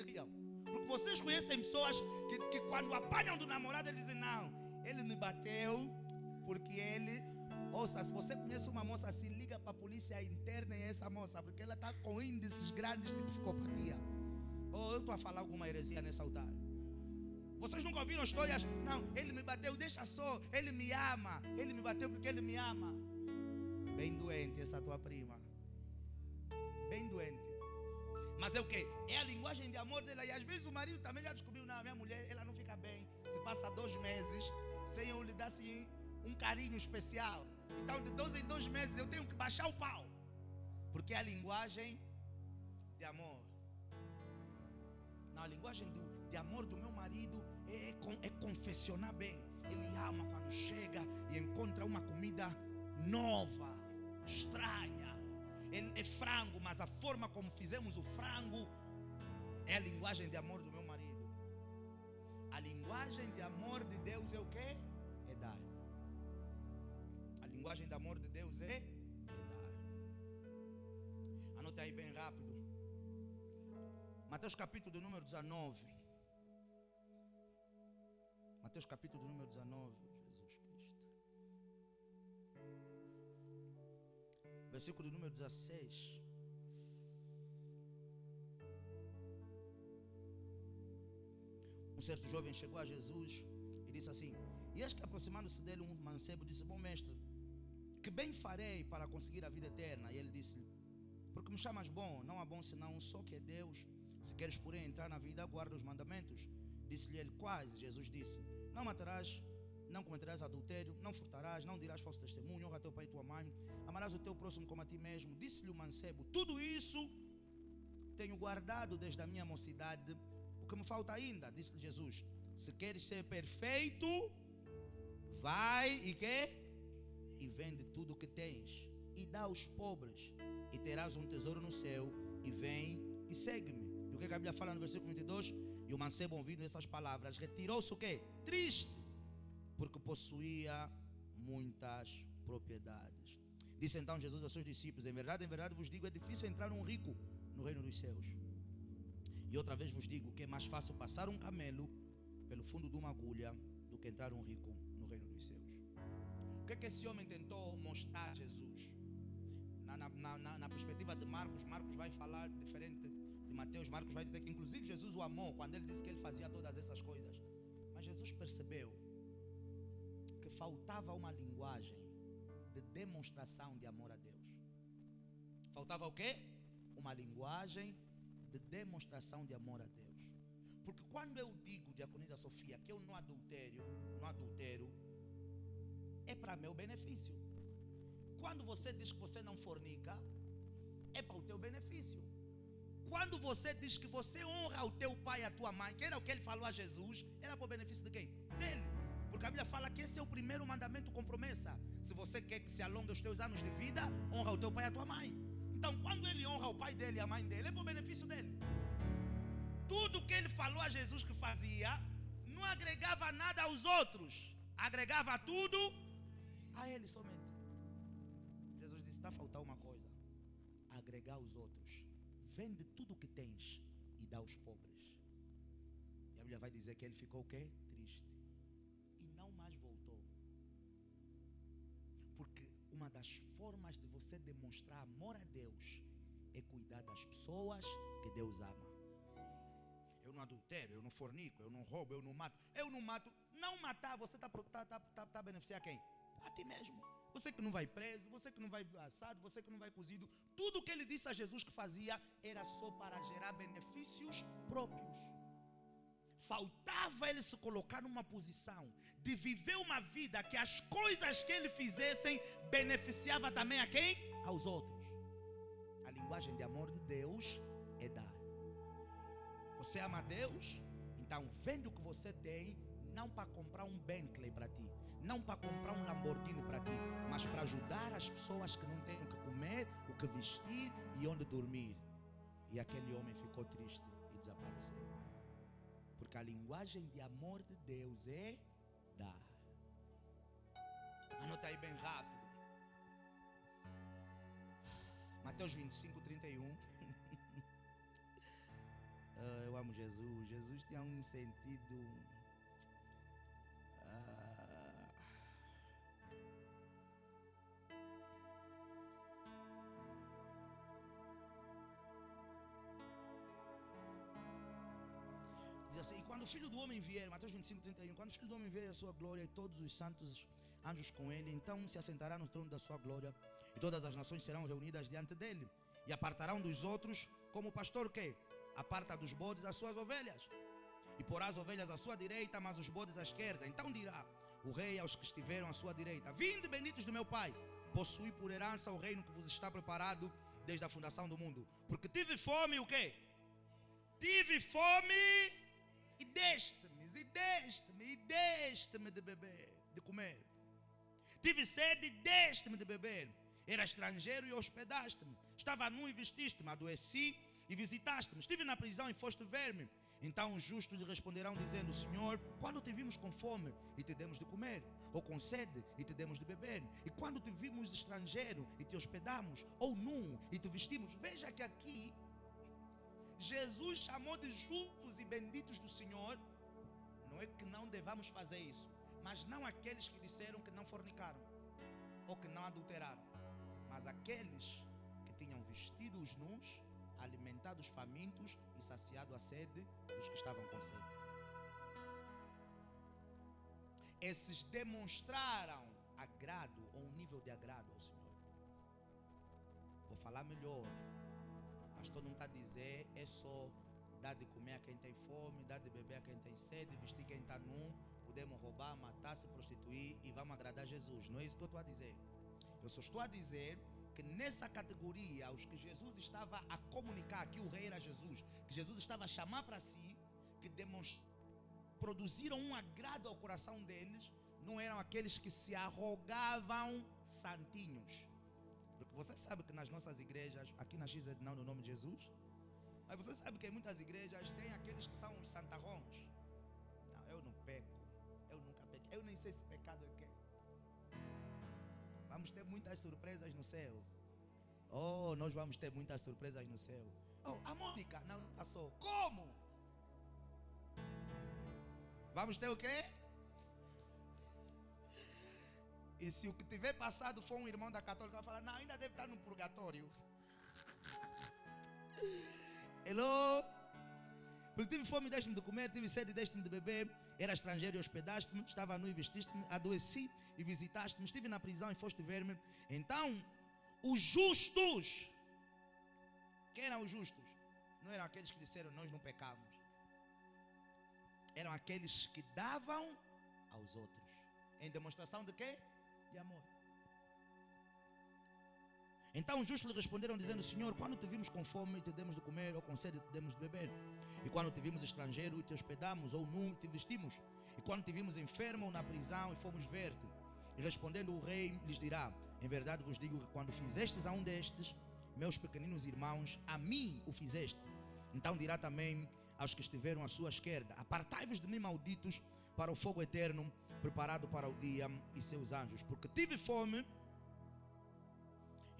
riam. Porque vocês conhecem pessoas que quando apanham do namorado, eles dizem: não, ele me bateu porque ele... Ouça, se você conhece uma moça assim, liga para a polícia interna e essa moça, porque ela está com índices grandes de psicopatia. Ou eu estou a falar alguma heresia nesse altar? Vocês nunca ouviram histórias? Não, ele me bateu, deixa só, ele me ama. Ele me bateu porque ele me ama. Bem doente essa tua prima. Bem doente. Mas é o quê? É a linguagem de amor dela. E às vezes o marido também já descobriu, não, minha mulher, ela não fica bem. Se passa 2 meses sem eu lhe dar assim um carinho especial. Então de 2 em 2 meses eu tenho que baixar o pau. Porque é a linguagem de amor. Não, a linguagem de amor do meu marido é confeccionar bem. Ele ama quando chega e encontra uma comida nova, estranha. Ele é frango, mas a forma como fizemos o frango é a linguagem de amor do meu marido. A linguagem de amor de Deus é o quê? É dar. A linguagem de amor de Deus é dar. Anota aí bem rápido. Mateus capítulo do número 19. Mateus capítulo do número 19. Jesus Cristo. Versículo número 16. Um certo jovem chegou a Jesus e disse assim: e eis que aproximando-se dele um mancebo disse: bom mestre, que bem farei para conseguir a vida eterna? E ele disse: porque me chamas bom? Não há bom senão um só, que é Deus. Se queres porém entrar na vida, guarda os mandamentos. Disse-lhe ele: quais? Jesus disse: não matarás, não cometerás adultério, não furtarás, não dirás falso testemunho, honra teu pai e tua mãe, amarás o teu próximo como a ti mesmo. Disse-lhe o mancebo: tudo isso tenho guardado desde a minha mocidade. O que me falta ainda? Disse-lhe Jesus: se queres ser perfeito, vai e quê? E vende tudo o que tens e dá aos pobres, e terás um tesouro no céu, e vem e segue-me. E o que a Bíblia fala no versículo 22? E o mancebo, ouvindo essas palavras, retirou-se o quê? Triste, porque possuía muitas propriedades. Disse então Jesus aos seus discípulos: em verdade vos digo, é difícil entrar um rico no reino dos céus. E outra vez vos digo que é mais fácil passar um camelo pelo fundo de uma agulha do que entrar um rico no reino dos céus. O que é que esse homem tentou mostrar a Jesus? Na perspectiva de Marcos, Marcos vai falar diferente de Mateus. Marcos vai dizer que inclusive Jesus o amou quando ele disse que ele fazia todas essas coisas. Mas Jesus percebeu que faltava uma linguagem de demonstração de amor a Deus. Faltava o quê? Uma linguagem de demonstração de amor a Deus. Porque quando eu digo, diaconisa Sofia, que eu não adultero, é para meu benefício. Quando você diz que você não fornica, é para o teu benefício. Quando você diz que você honra o teu pai e a tua mãe, que era o que ele falou a Jesus, era para o benefício de quem? Dele. Porque a Bíblia fala que esse é o primeiro mandamento com promessa. Se você quer que se alongue os teus anos de vida, honra o teu pai e a tua mãe. Então, quando ele honra o pai dele e a mãe dele, é para o benefício dele. Tudo que ele falou a Jesus que fazia, não agregava nada aos outros, agregava tudo a ele somente. Jesus disse: está a faltar uma coisa: agregar aos outros. Vende tudo o que tens e dá aos pobres. E a Bíblia vai dizer que ele ficou o quê? Triste. E não mais voltou. Porque uma das formas de você demonstrar amor a Deus é cuidar das pessoas que Deus ama. Eu não adultero, eu não fornico, eu não roubo, eu não mato. Eu não mato. Não matar, você está a beneficiar quem? A ti mesmo. Você que não vai preso, você que não vai assado, você que não vai cozido. Tudo que ele disse a Jesus que fazia era só para gerar benefícios próprios. Faltava ele se colocar numa posição de viver uma vida que as coisas que ele fizessem beneficiava também a quem? Aos outros. A linguagem de amor de Deus é dar. Você ama a Deus? Então vende o que você tem, não para comprar um Bentley para ti, não para comprar um Lamborghini para ti, mas para ajudar as pessoas que não têm o que comer, o que vestir e onde dormir. E aquele homem ficou triste e desapareceu. Porque a linguagem de amor de Deus é dar. Anota aí bem rápido. Mateus 25, 31. Eu amo Jesus. Jesus tinha um sentido. Diz assim: e quando o Filho do Homem vier, Mateus 25, 31, quando o Filho do Homem vier a sua glória e todos os santos anjos com ele, então se assentará no trono da sua glória, e todas as nações serão reunidas diante dele, e apartará um dos outros Como o pastor o quê? Aparta dos bodes as suas ovelhas. E porá as ovelhas à sua direita, mas os bodes à esquerda. Então dirá o rei aos que estiveram à sua direita: vinde, benditos do meu pai, possuí por herança o reino que vos está preparado desde a fundação do mundo. Porque tive fome, o quê? Tive fome e deste-me de beber, de comer. Tive sede e deste-me de beber. Era estrangeiro e hospedaste-me. Estava nu e vestiste-me. Adoeci e visitaste-me. Estive na prisão e foste ver-me. Então os justos lhe responderão dizendo: Senhor, quando te vimos com fome e te demos de comer, ou com sede e te demos de beber? E quando te vimos estrangeiro e te hospedamos, ou nu e te vestimos? Veja que aqui Jesus chamou de justos e benditos do Senhor. Não é que não devamos fazer isso, mas não aqueles que disseram que não fornicaram ou que não adulteraram, mas aqueles que tinham vestido os nus, alimentado os famintos e saciado a sede dos que estavam com sede. Esses demonstraram agrado, ou um nível de agrado ao Senhor. Vou falar melhor. O pastor não está a dizer é só dar de comer a quem tem fome, dar de beber a quem tem sede, vestir quem está nu, podemos roubar, matar, se prostituir e vamos agradar Jesus. Não é isso que eu estou a dizer. Eu só estou a dizer que nessa categoria, os que Jesus estava a comunicar, que o rei era Jesus, que Jesus estava a chamar para si, que produziram um agrado ao coração deles, não eram aqueles que se arrogavam santinhos. Porque você sabe que nas nossas igrejas, aqui na XZ não, no nome de Jesus, mas você sabe que em muitas igrejas tem aqueles que são os santarrões. Não, eu não peco, eu nunca peco, eu nem sei se pecado é o quê. Vamos ter muitas surpresas no céu. Oh, nós vamos ter muitas surpresas no céu. Oh, a Mônica não passou. Como? Vamos ter o quê? E se o que tiver passado for um irmão da católica, vai falar: não, ainda deve estar no purgatório. Hello? Porque tive fome e deste-me de comer, tive sede e deste-me de beber, era estrangeiro e hospedaste-me, estava nu e vestiste-me, adoeci e visitaste-me, estive na prisão e foste ver-me. Então, os justos, quem eram os justos? Não eram aqueles que disseram: nós não pecamos. Eram aqueles que davam aos outros, em demonstração de quê? De amor. Então os justos lhe responderam dizendo: Senhor, quando te vimos com fome e te demos de comer, ou com sede e te demos de beber? E quando te vimos estrangeiro e te hospedamos, ou nu e te vestimos? E quando te vimos enfermo ou na prisão e fomos ver-te? E respondendo o rei lhes dirá: em verdade vos digo que quando fizestes a um destes, meus pequeninos irmãos, a mim o fizeste. Então dirá também aos que estiveram à sua esquerda: apartai-vos de mim, malditos, para o fogo eterno, preparado para o dia e seus anjos. Porque tive fome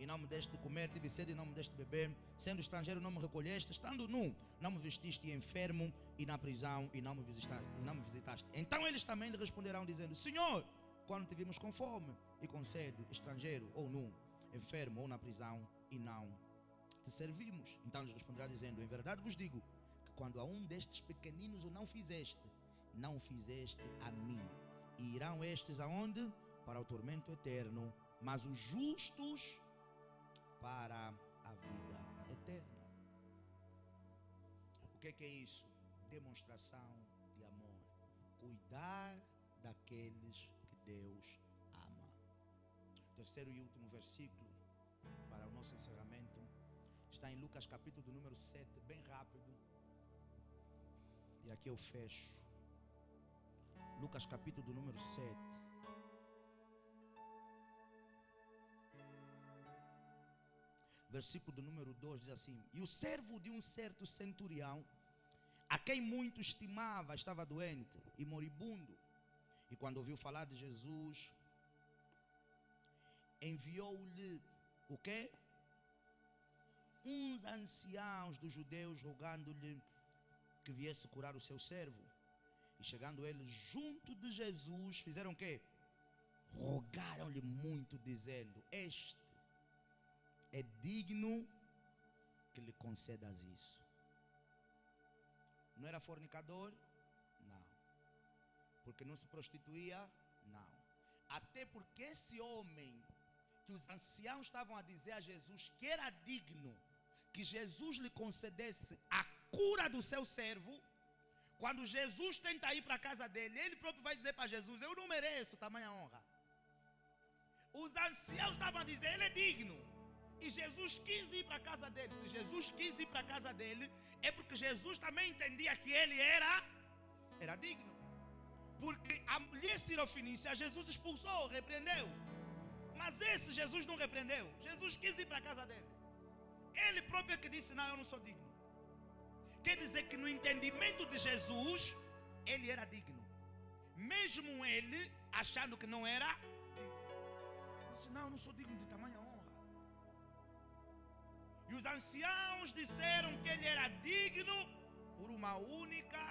e não me deste de comer, tive sede e não me deste de beber, sendo estrangeiro não me recolheste, estando nu não me vestiste, e enfermo e na prisão e não me visitaste. Então eles também lhe responderão dizendo: Senhor, quando te vimos com fome e com sede, estrangeiro ou nu, enfermo ou na prisão, e não te servimos? Então lhes responderá dizendo: em verdade vos digo que quando a um destes pequeninos o não fizeste, não o fizeste a mim. E irão estes aonde? Para o tormento eterno, mas os justos para a vida eterna. O que é isso? Demonstração de amor. Cuidar daqueles que Deus ama. Terceiro e último versículo para o nosso encerramento está em Lucas capítulo número 7, bem rápido. E aqui eu fecho. Lucas capítulo número 7. Versículo do número 2 diz assim: e o servo de um certo centurião, a quem muito estimava, estava doente e moribundo. E quando ouviu falar de Jesus, enviou-lhe o quê? Uns anciãos dos judeus, rogando-lhe que viesse curar o seu servo. E chegando eles junto de Jesus, fizeram o quê? Rogaram-lhe muito, dizendo: este é digno que lhe concedas isso. Não era fornicador? Não. Porque não se prostituía? Não. Até porque esse homem que os anciãos estavam a dizer a Jesus que era digno, que Jesus lhe concedesse a cura do seu servo, quando Jesus tenta ir para a casa dele, ele próprio vai dizer para Jesus: eu não mereço tamanha honra. Os anciãos estavam a dizer: ele é digno. E Jesus quis ir para a casa dele. Se Jesus quis ir para a casa dele, é porque Jesus também entendia que ele era digno. Porque a mulher sirofenícia, Jesus expulsou, repreendeu. Mas esse Jesus não repreendeu. Jesus quis ir para a casa dele. Ele próprio é que disse: não, eu não sou digno. Quer dizer que no entendimento de Jesus, ele era digno. Mesmo ele achando que não era digno. Ele disse: não, eu não sou digno de tamanha honra. E os anciãos disseram que ele era digno por uma única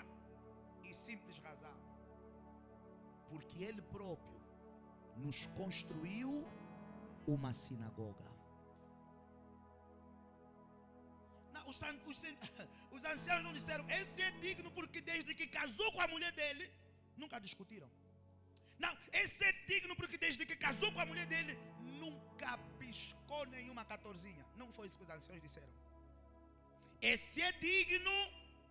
e simples razão. Porque ele próprio nos construiu uma sinagoga. Não, os anciãos não disseram: esse é digno porque desde que casou com a mulher dele, nunca discutiram. Não, esse é digno porque desde que casou com a mulher dele, nunca piscou nenhuma catorzinha. Não foi isso que os anciãos disseram. Esse é digno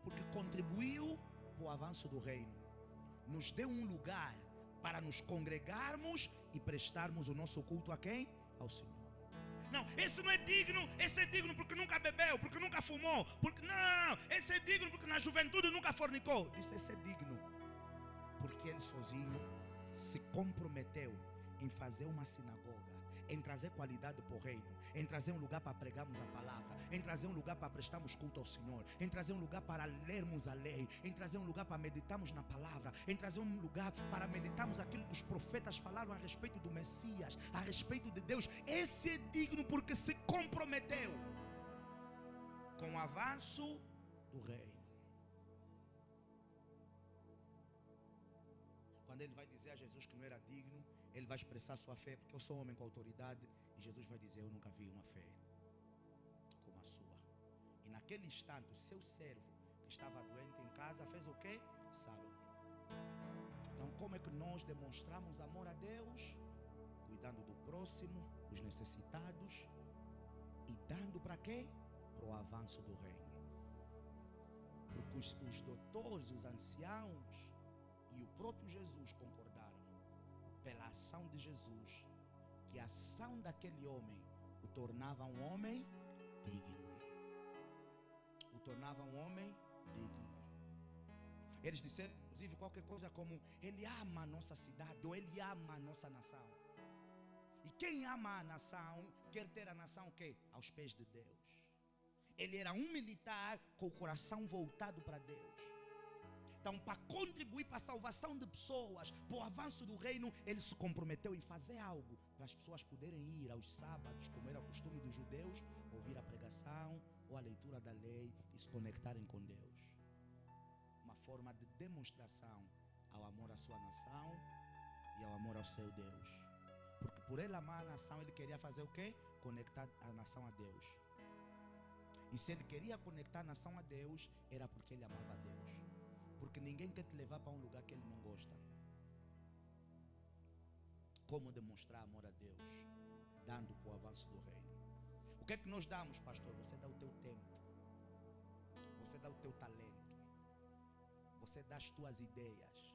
porque contribuiu para o avanço do reino. Nos deu um lugar para nos congregarmos e prestarmos o nosso culto a quem? Ao Senhor. Não, esse não é digno. Esse é digno porque nunca bebeu, porque nunca fumou, porque não. Esse é digno porque na juventude nunca fornicou. Disse: esse é digno porque ele sozinho se comprometeu em fazer uma sinagoga, em trazer qualidade para o reino, em trazer um lugar para pregarmos a palavra, em trazer um lugar para prestarmos culto ao Senhor, em trazer um lugar para lermos a lei, em trazer um lugar para meditarmos na palavra, em trazer um lugar para meditarmos aquilo que os profetas falaram a respeito do Messias, a respeito de Deus. Esse é digno porque se comprometeu com o avanço do reino. Quando ele vai dizer a Jesus que não era digno, ele vai expressar sua fé, porque eu sou um homem com autoridade. E Jesus vai dizer: eu nunca vi uma fé como a sua. E naquele instante, o seu servo que estava doente em casa fez o quê? Sarou. Então, como é que nós demonstramos amor a Deus? Cuidando do próximo, dos necessitados, e dando para quê? Para o avanço do reino. Porque os doutores, os anciãos e o próprio Jesus concordaram, pela ação de Jesus, que a ação daquele homem o tornava um homem digno. O tornava um homem digno. Eles disseram, inclusive, qualquer coisa como: ele ama a nossa cidade, ou ele ama a nossa nação. E quem ama a nação, quer ter a nação o quê? Aos pés de Deus. Ele era um militar com o coração voltado para Deus. Então, para contribuir para a salvação de pessoas, para o avanço do reino, ele se comprometeu em fazer algo para as pessoas poderem ir aos sábados, como era o costume dos judeus, ouvir a pregação ou a leitura da lei e se conectarem com Deus. Uma forma de demonstração ao amor à sua nação e ao amor ao seu Deus. Porque por ele amar a nação, ele queria fazer o quê? Conectar a nação a Deus. E se ele queria conectar a nação a Deus, era porque ele amava a Deus. Porque ninguém quer te levar para um lugar que ele não gosta. Como demonstrar amor a Deus? Dando para o avanço do reino. O que é que nós damos, pastor? Você dá o teu tempo. Você dá o teu talento. Você dá as tuas ideias.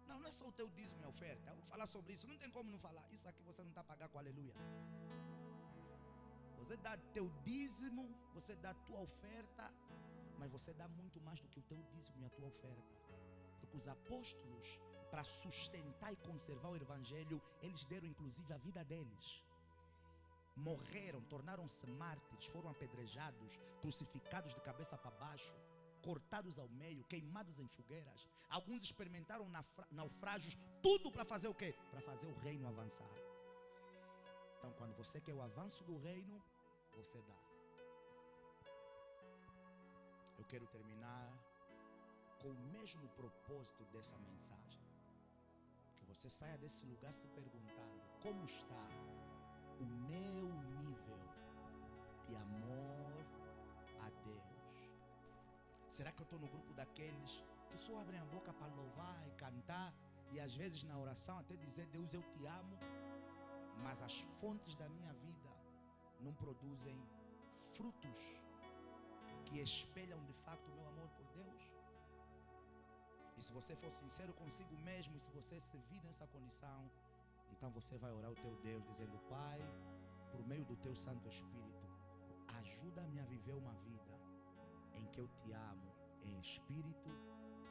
Não é só o teu dízimo e oferta. Eu vou falar sobre isso. Não tem como não falar. Isso aqui você não está a pagar com aleluia. Você dá teu dízimo, você dá a tua oferta, mas você dá muito mais do que o teu dízimo e a tua oferta. Porque os apóstolos, para sustentar e conservar o evangelho, eles deram inclusive a vida deles. Morreram, tornaram-se mártires, foram apedrejados, crucificados de cabeça para baixo, cortados ao meio, queimados em fogueiras. Alguns experimentaram naufrágios, tudo para fazer o quê? Para fazer o reino avançar. Então, quando você quer o avanço do reino, você dá. Eu quero terminar com o mesmo propósito dessa mensagem. Que você saia desse lugar se perguntando: como está o meu nível de amor a Deus? Será que eu estou no grupo daqueles que só abrem a boca para louvar e cantar, e às vezes na oração até dizer: Deus, eu te amo, mas as fontes da minha vida não produzem frutos que espelham de facto o meu amor por Deus? E se você for sincero consigo mesmo, e se você se vir nessa condição, então você vai orar ao teu Deus, dizendo: Pai, por meio do teu Santo Espírito, ajuda-me a viver uma vida em que eu te amo em espírito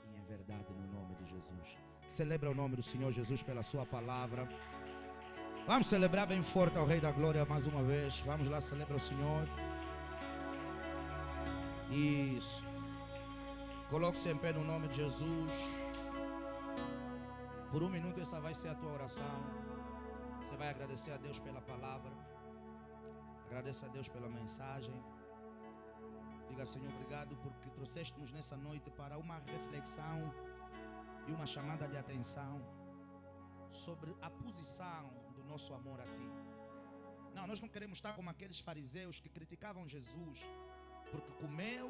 e em verdade, no nome de Jesus. Celebra o nome do Senhor Jesus pela sua palavra. Vamos celebrar bem forte ao Rei da Glória mais uma vez. Vamos lá, celebra o Senhor. Isso. Coloque-se em pé no nome de Jesus. Por um minuto essa vai ser a tua oração. Você vai agradecer a Deus pela palavra. Agradeça a Deus pela mensagem. Diga: Senhor, obrigado porque trouxeste-nos nessa noite para uma reflexão e uma chamada de atenção sobre a posição do nosso amor a Ti. Não, nós não queremos estar como aqueles fariseus que criticavam Jesus porque comeu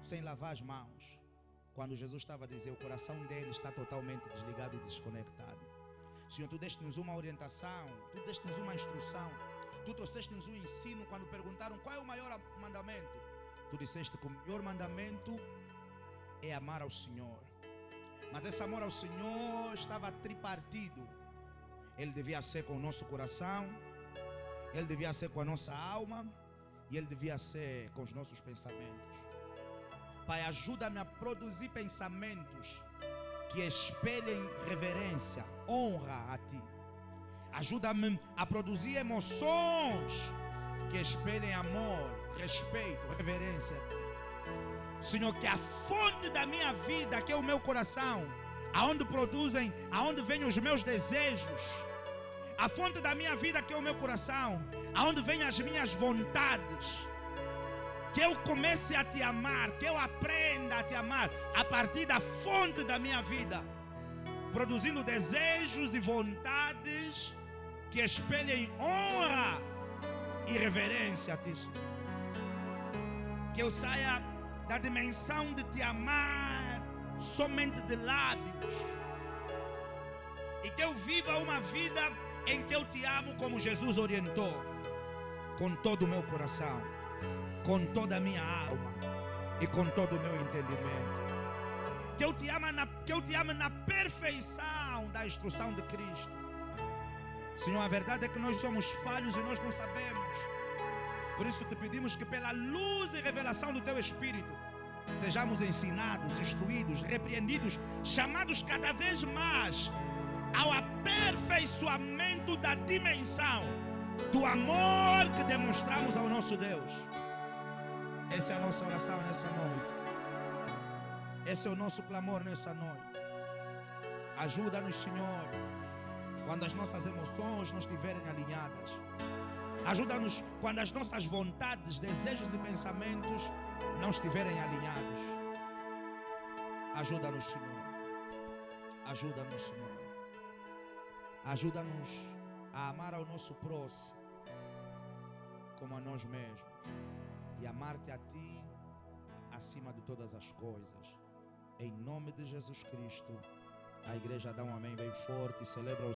sem lavar as mãos, quando Jesus estava a dizer: o coração dele está totalmente desligado e desconectado. Senhor, Tu deste-nos uma orientação, Tu deste-nos uma instrução, Tu trouxeste-nos um ensino. Quando perguntaram qual é o maior mandamento, Tu disseste que o maior mandamento é amar ao Senhor. Mas esse amor ao Senhor estava tripartido. Ele devia ser com o nosso coração, Ele devia ser com a nossa alma e Ele devia ser com os nossos pensamentos. Pai, ajuda-me a produzir pensamentos que espelhem reverência, honra a Ti. Ajuda-me a produzir emoções que espelhem amor, respeito, reverência a Ti. Senhor, que a fonte da minha vida, que é o meu coração, aonde vêm os meus desejos, a fonte da minha vida, que é o meu coração, aonde vêm as minhas vontades, que eu comece a Te amar, que eu aprenda a Te amar a partir da fonte da minha vida, produzindo desejos e vontades que espelhem honra e reverência a Ti, Senhor. Que eu saia da dimensão de Te amar somente de lábios, e que eu viva uma vida em que eu Te amo como Jesus orientou, com todo o meu coração, com toda a minha alma e com todo o meu entendimento. Que eu Te ame na perfeição da instrução de Cristo. Senhor, a verdade é que nós somos falhos e nós não sabemos. Por isso Te pedimos que pela luz e revelação do Teu Espírito sejamos ensinados, instruídos, repreendidos, chamados cada vez mais ao aperfeiçoamento da dimensão do amor que demonstramos ao nosso Deus. Essa é a nossa oração nessa noite. Esse é o nosso clamor nessa noite. Ajuda-nos, Senhor, quando as nossas emoções não estiverem alinhadas. Ajuda-nos quando as nossas vontades, desejos e pensamentos não estiverem alinhados. Ajuda-nos, Senhor. Ajuda-nos, Senhor. Ajuda-nos a amar ao nosso próximo como a nós mesmos e amar-Te a Ti acima de todas as coisas. Em nome de Jesus Cristo, a igreja dá um amém bem forte e celebra o